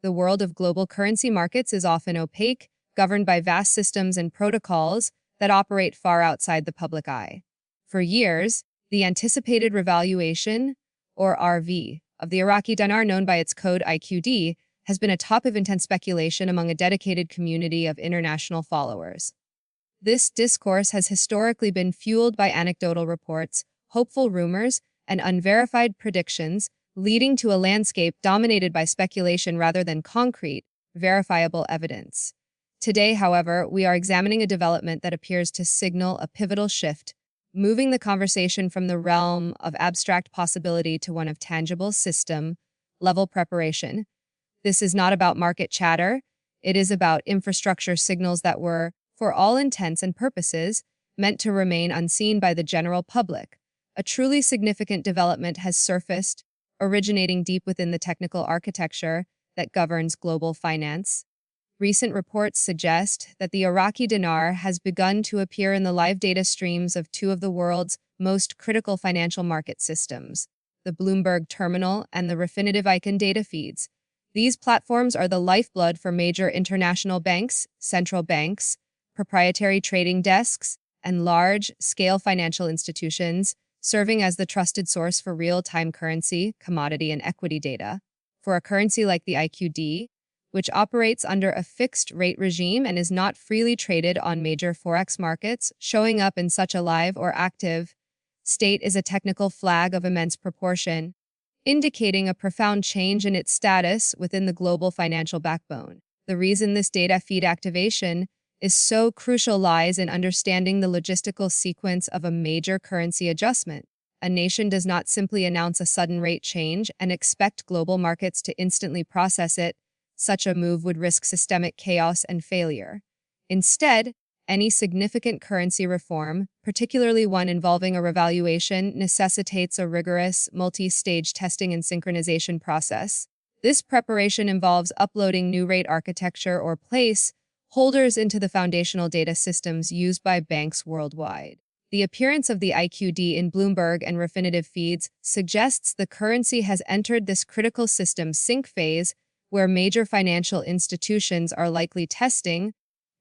The world of global currency markets is often opaque, governed by vast systems and protocols that operate far outside the public eye. For years, the anticipated revaluation, or RV, of the Iraqi Dinar, known by its code IQD, has been a top of intense speculation among a dedicated community of international followers. This discourse has historically been fueled by anecdotal reports, hopeful rumors, and unverified predictions, leading to a landscape dominated by speculation rather than concrete, verifiable evidence. Today, however, we are examining a development that appears to signal a pivotal shift, moving the conversation from the realm of abstract possibility to one of tangible system-level preparation. This is not about market chatter. It is about infrastructure signals that were, for all intents and purposes, meant to remain unseen by the general public. A truly significant development has surfaced, originating deep within the technical architecture that governs global finance. Recent reports suggest that the Iraqi dinar has begun to appear in the live data streams of two of the world's most critical financial market systems, the Bloomberg terminal and the Refinitiv Icon data feeds. These platforms are the lifeblood for major international banks, central banks, proprietary trading desks, and large-scale financial institutions, serving as the trusted source for real-time currency, commodity, and equity data. For a currency like the IQD, which operates under a fixed-rate regime and is not freely traded on major forex markets, showing up in such a live or active state is a technical flag of immense proportion, indicating a profound change in its status within the global financial backbone. The reason this data feed activation is so crucial lies in understanding the logistical sequence of a major currency adjustment. A nation does not simply announce a sudden rate change and expect global markets to instantly process it. Such a move would risk systemic chaos and failure. Instead, any significant currency reform, particularly one involving a revaluation, necessitates a rigorous, multi-stage testing and synchronization process. This preparation involves uploading new rate architecture or place holders into the foundational data systems used by banks worldwide. The appearance of the IQD in Bloomberg and Refinitiv feeds suggests the currency has entered this critical system sync phase, where major financial institutions are likely testing,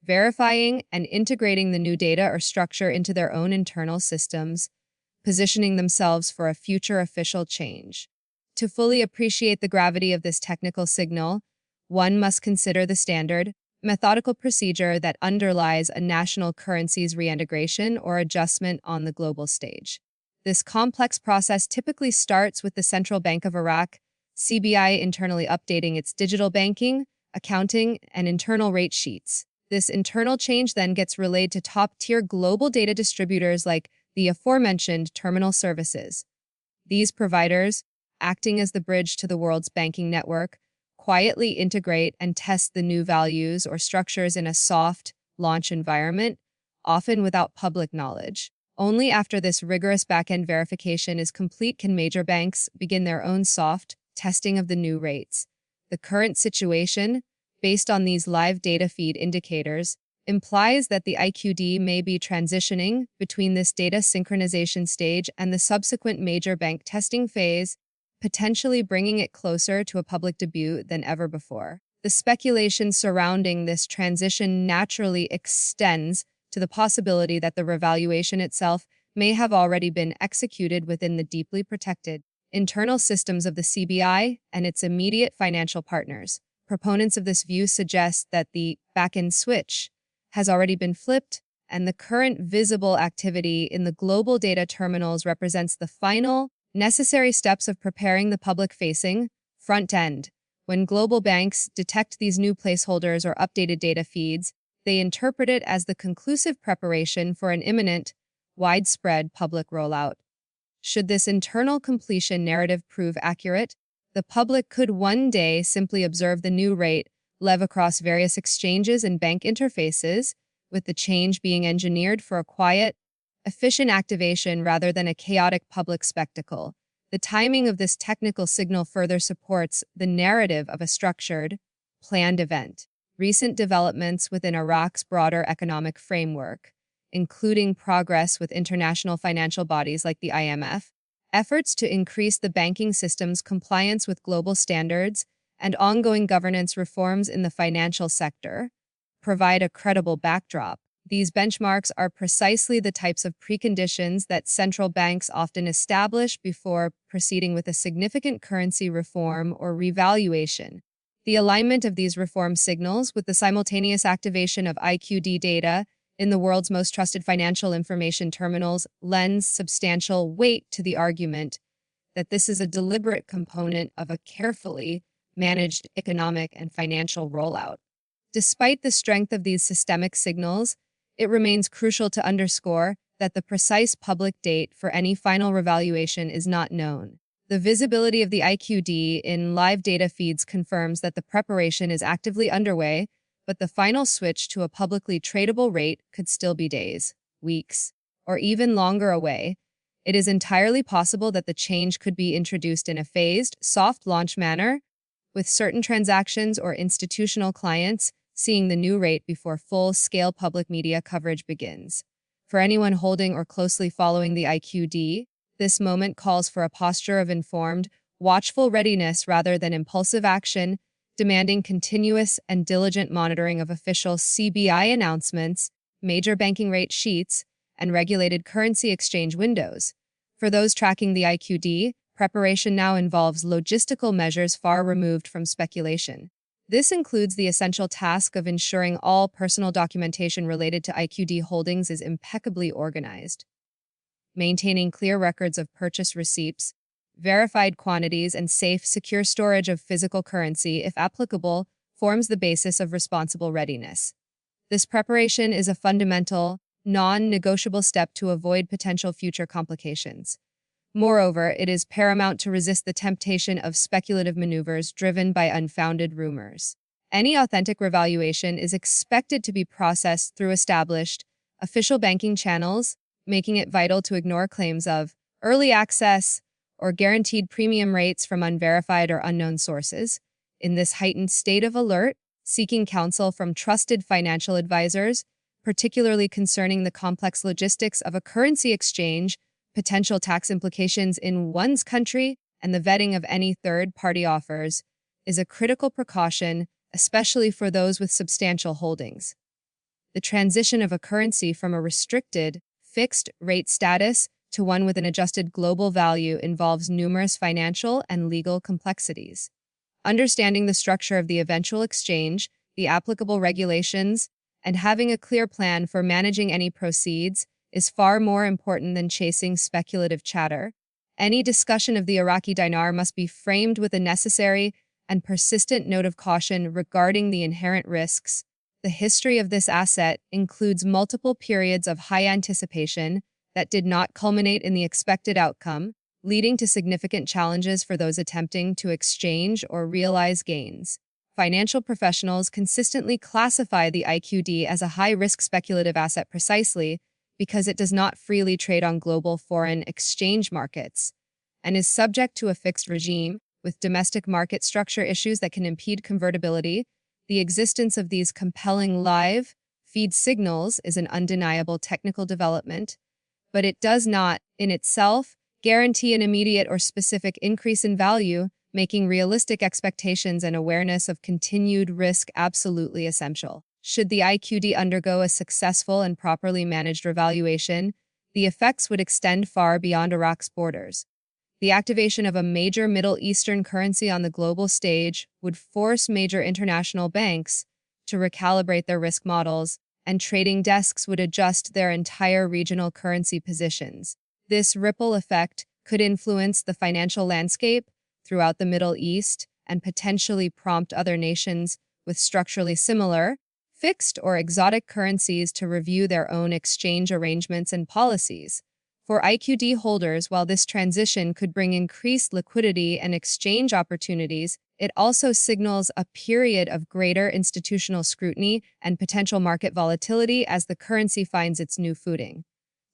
verifying, and integrating the new data or structure into their own internal systems, positioning themselves for a future official change. To fully appreciate the gravity of this technical signal, one must consider the standard, methodical procedure that underlies a national currency's reintegration or adjustment on the global stage. This complex process typically starts with the Central Bank of Iraq, CBI, internally updating its digital banking, accounting, and internal rate sheets. This internal change then gets relayed to top-tier global data distributors like the aforementioned terminal services. These providers, acting as the bridge to the world's banking network, quietly integrate and test the new values or structures in a soft launch environment, often without public knowledge. Only after this rigorous back-end verification is complete can major banks begin their own soft testing of the new rates. The current situation, based on these live data feed indicators, implies that the IQD may be transitioning between this data synchronization stage and the subsequent major bank testing phase, potentially bringing it closer to a public debut than ever before. The speculation surrounding this transition naturally extends to the possibility that the revaluation itself may have already been executed within the deeply protected internal systems of the CBI and its immediate financial partners. Proponents of this view suggest that the back-end switch has already been flipped, and the current visible activity in the global data terminals represents the final, necessary steps of preparing the public-facing front end. When global banks detect these new placeholders or updated data feeds, they interpret it as the conclusive preparation for an imminent, widespread public rollout. Should this internal completion narrative prove accurate, the public could one day simply observe the new rate live across various exchanges and bank interfaces, with the change being engineered for a quiet, efficient activation rather than a chaotic public spectacle. The timing of this technical signal further supports the narrative of a structured, planned event. Recent developments within Iraq's broader economic framework, including progress with international financial bodies like the IMF, efforts to increase the banking system's compliance with global standards, and ongoing governance reforms in the financial sector provide a credible backdrop. These benchmarks are precisely the types of preconditions that central banks often establish before proceeding with a significant currency reform or revaluation. The alignment of these reform signals with the simultaneous activation of IQD data in the world's most trusted financial information terminals lends substantial weight to the argument that this is a deliberate component of a carefully managed economic and financial rollout. Despite the strength of these systemic signals, it remains crucial to underscore that the precise public date for any final revaluation is not known. The visibility of the IQD in live data feeds confirms that the preparation is actively underway, but the final switch to a publicly tradable rate could still be days, weeks, or even longer away. It is entirely possible that the change could be introduced in a phased, soft launch manner, with certain transactions or institutional clients seeing the new rate before full-scale public media coverage begins. For anyone holding or closely following the IQD, this moment calls for a posture of informed, watchful readiness rather than impulsive action, demanding continuous and diligent monitoring of official CBI announcements, major banking rate sheets, and regulated currency exchange windows. For those tracking the IQD, preparation now involves logistical measures far removed from speculation. This includes the essential task of ensuring all personal documentation related to IQD holdings is impeccably organized. Maintaining clear records of purchase receipts, verified quantities, and safe, secure storage of physical currency, if applicable, forms the basis of responsible readiness. This preparation is a fundamental, non-negotiable step to avoid potential future complications. Moreover, it is paramount to resist the temptation of speculative maneuvers driven by unfounded rumors. Any authentic revaluation is expected to be processed through established, official banking channels, making it vital to ignore claims of early access or guaranteed premium rates from unverified or unknown sources. In this heightened state of alert, seeking counsel from trusted financial advisors, particularly concerning the complex logistics of a currency exchange, potential tax implications in one's country, and the vetting of any third-party offers, is a critical precaution, especially for those with substantial holdings. The transition of a currency from a restricted, fixed-rate status to one with an adjusted global value involves numerous financial and legal complexities. Understanding the structure of the eventual exchange, the applicable regulations, and having a clear plan for managing any proceeds is far more important than chasing speculative chatter. Any discussion of the Iraqi dinar must be framed with a necessary and persistent note of caution regarding the inherent risks. The history of this asset includes multiple periods of high anticipation that did not culminate in the expected outcome, leading to significant challenges for those attempting to exchange or realize gains. Financial professionals consistently classify the IQD as a high-risk speculative asset precisely because it does not freely trade on global foreign exchange markets and is subject to a fixed regime with domestic market structure issues that can impede convertibility. The existence of these compelling live feed signals is an undeniable technical development, but it does not, in itself, guarantee an immediate or specific increase in value, making realistic expectations and awareness of continued risk absolutely essential. Should the IQD undergo a successful and properly managed revaluation, the effects would extend far beyond Iraq's borders. The activation of a major Middle Eastern currency on the global stage would force major international banks to recalibrate their risk models, and trading desks would adjust their entire regional currency positions. This ripple effect could influence the financial landscape throughout the Middle East and potentially prompt other nations with structurally similar, fixed or exotic currencies to review their own exchange arrangements and policies. For IQD holders, while this transition could bring increased liquidity and exchange opportunities, it also signals a period of greater institutional scrutiny and potential market volatility as the currency finds its new footing.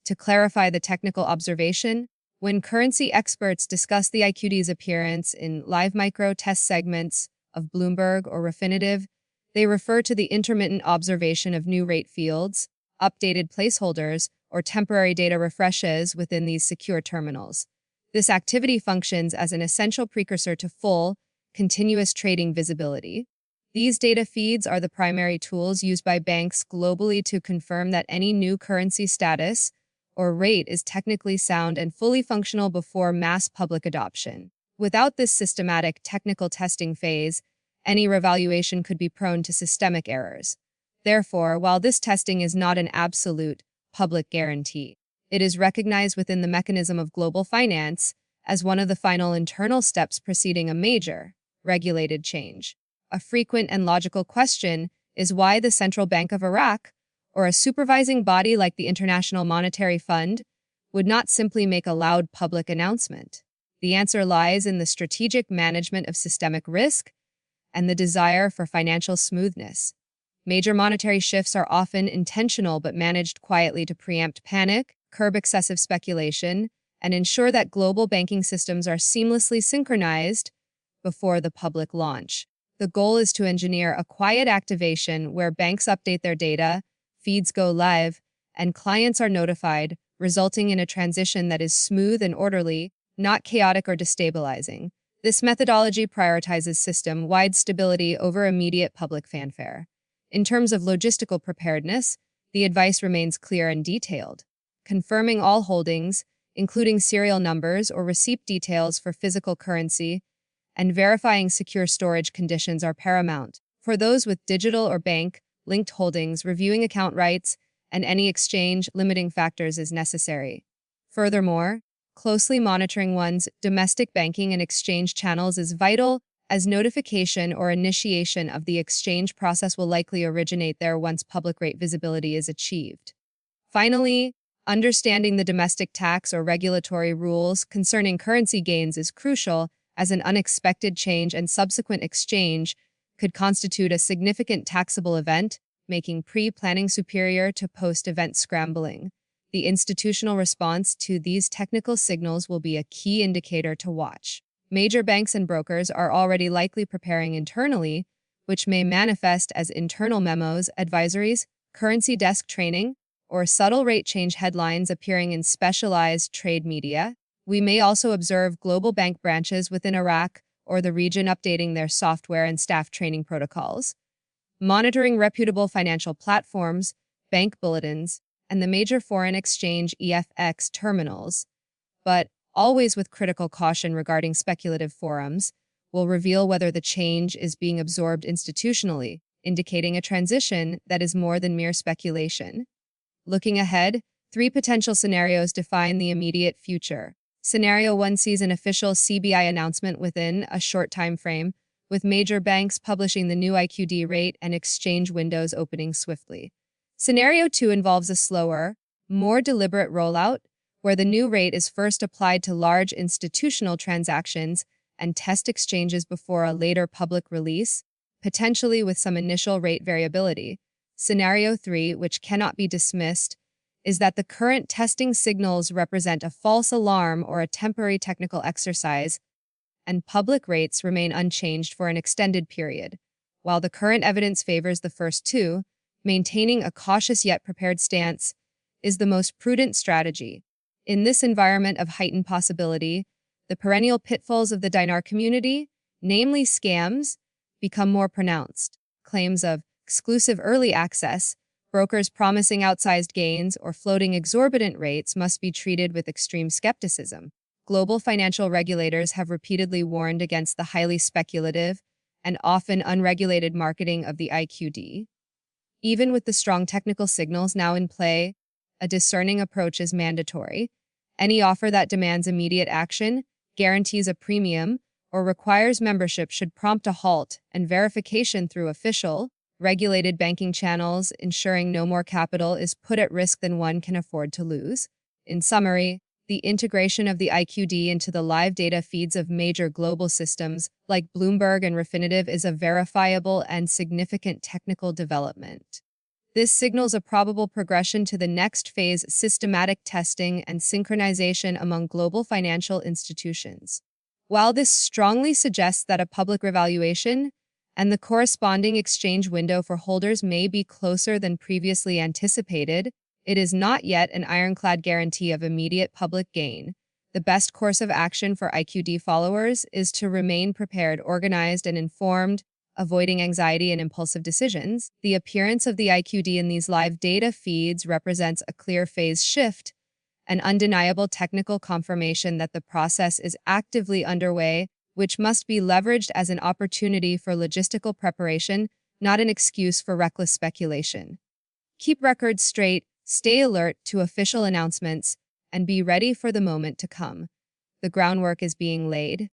To clarify the technical observation, when currency experts discuss the IQD's appearance in live micro test segments of Bloomberg or Refinitiv, they refer to the intermittent observation of new rate fields, updated placeholders, or temporary data refreshes within these secure terminals. This activity functions as an essential precursor to full, continuous trading visibility. These data feeds are the primary tools used by banks globally to confirm that any new currency status or rate is technically sound and fully functional before mass public adoption. Without this systematic technical testing phase, any revaluation could be prone to systemic errors. Therefore, while this testing is not an absolute public guarantee, it is recognized within the mechanism of global finance as one of the final internal steps preceding a major, regulated change. A frequent and logical question is why the Central Bank of Iraq, or a supervising body like the International Monetary Fund, would not simply make a loud public announcement. The answer lies in the strategic management of systemic risk and the desire for financial smoothness. Major monetary shifts are often intentional but managed quietly to preempt panic, curb excessive speculation, and ensure that global banking systems are seamlessly synchronized before the public launch. The goal is to engineer a quiet activation where banks update their data, feeds go live, and clients are notified, resulting in a transition that is smooth and orderly, not chaotic or destabilizing. This methodology prioritizes system-wide stability over immediate public fanfare. In terms of logistical preparedness, the advice remains clear and detailed. Confirming all holdings, including serial numbers or receipt details for physical currency, and verifying secure storage conditions are paramount. For those with digital or bank-linked holdings, reviewing account rights and any exchange limiting factors is necessary. Furthermore, closely monitoring one's domestic banking and exchange channels is vital, as notification or initiation of the exchange process will likely originate there once public rate visibility is achieved. Finally, understanding the domestic tax or regulatory rules concerning currency gains is crucial, as an unexpected change and subsequent exchange could constitute a significant taxable event, making pre-planning superior to post-event scrambling. The institutional response to these technical signals will be a key indicator to watch. Major banks and brokers are already likely preparing internally, which may manifest as internal memos, advisories, currency desk training, or subtle rate change headlines appearing in specialized trade media. We may also observe global bank branches within Iraq or the region updating their software and staff training protocols. Monitoring reputable financial platforms, bank bulletins, and the major foreign exchange EFX terminals, but always with critical caution regarding speculative forums, will reveal whether the change is being absorbed institutionally, indicating a transition that is more than mere speculation. Looking ahead, 3 potential scenarios define the immediate future. Scenario 1 sees an official CBI announcement within a short time frame, with major banks publishing the new IQD rate and exchange windows opening swiftly. Scenario 2 involves a slower, more deliberate rollout, where the new rate is first applied to large institutional transactions and test exchanges before a later public release, potentially with some initial rate variability. Scenario 3, which cannot be dismissed, is that the current testing signals represent a false alarm or a temporary technical exercise, and public rates remain unchanged for an extended period. While the current evidence favors the first two, maintaining a cautious yet prepared stance is the most prudent strategy. In this environment of heightened possibility, the perennial pitfalls of the Dinar community, namely scams, become more pronounced. Claims of exclusive early access, brokers promising outsized gains, or floating exorbitant rates must be treated with extreme skepticism. Global financial regulators have repeatedly warned against the highly speculative and often unregulated marketing of the IQD. Even with the strong technical signals now in play, a discerning approach is mandatory. Any offer that demands immediate action, guarantees a premium, or requires membership should prompt a halt and verification through official, regulated banking channels, ensuring no more capital is put at risk than one can afford to lose. In summary, the integration of the IQD into the live data feeds of major global systems like Bloomberg and Refinitiv is a verifiable and significant technical development. This signals a probable progression to the next phase: systematic testing and synchronization among global financial institutions. While this strongly suggests that a public revaluation and the corresponding exchange window for holders may be closer than previously anticipated, it is not yet an ironclad guarantee of immediate public gain. The best course of action for IQD followers is to remain prepared, organized, and informed, avoiding anxiety and impulsive decisions. The appearance of the IQD in these live data feeds represents a clear phase shift, an undeniable technical confirmation that the process is actively underway, which must be leveraged as an opportunity for logistical preparation, not an excuse for reckless speculation. Keep records straight, stay alert to official announcements, and be ready for the moment to come. The groundwork is being laid.